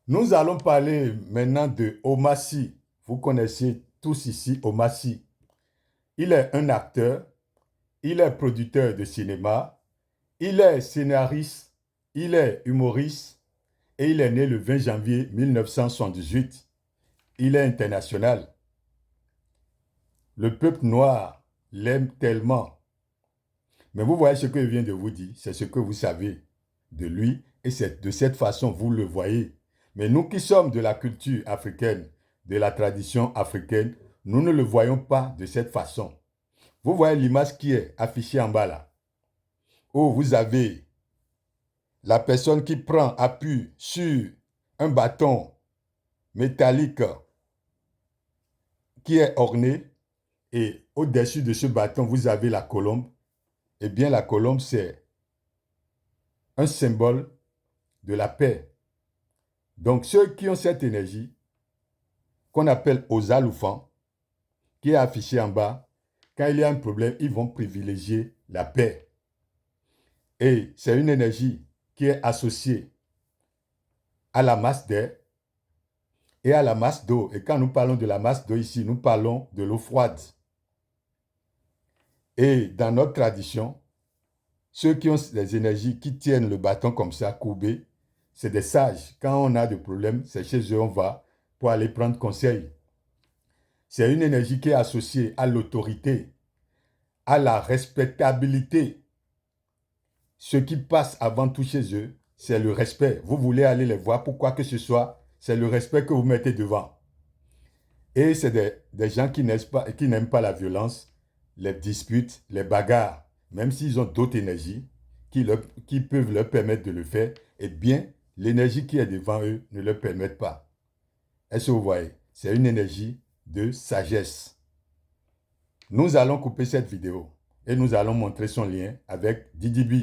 Nous allons parler maintenant de Omar Sy. Vous connaissez tous ici Omar Sy. Il est un acteur, il est producteur de cinéma, il est scénariste, il est humoriste et il est né le 20 janvier 1978. Il est international. Le peuple noir l'aime tellement. Mais vous voyez ce que je viens de vous dire, c'est ce que vous savez de lui et c'est de cette façon vous le voyez. Mais nous qui sommes de la culture africaine, de la tradition africaine, nous ne le voyons pas de cette façon. Vous voyez l'image qui est affichée en bas là, où vous avez la personne qui prend appui sur un bâton métallique qui est orné et au-dessus de ce bâton, vous avez la colombe. Eh bien, la colombe, c'est un symbole de la paix. Donc, ceux qui ont cette énergie, qu'on appelle Ozaloufan, qui est affichée en bas, quand il y a un problème, ils vont privilégier la paix. Et c'est une énergie qui est associée à la masse d'air et à la masse d'eau. Et quand nous parlons de la masse d'eau ici, nous parlons de l'eau froide. Et dans notre tradition, ceux qui ont des énergies qui tiennent le bâton comme ça, courbé, c'est des sages. Quand on a des problèmes, c'est chez eux on va pour aller prendre conseil. C'est une énergie qui est associée à l'autorité, à la respectabilité. Ce qui passe avant tout chez eux, c'est le respect. Vous voulez aller les voir, pourquoi que ce soit, c'est le respect que vous mettez devant. Et c'est des gens qui n'aiment pas la violence, les disputes, les bagarres, même s'ils ont d'autres énergies qui peuvent leur permettre de le faire, eh bien, l'énergie qui est devant eux ne leur permet pas. Est-ce que vous voyez? C'est une énergie de sagesse. Nous allons couper cette vidéo et nous allons montrer son lien avec Didi B.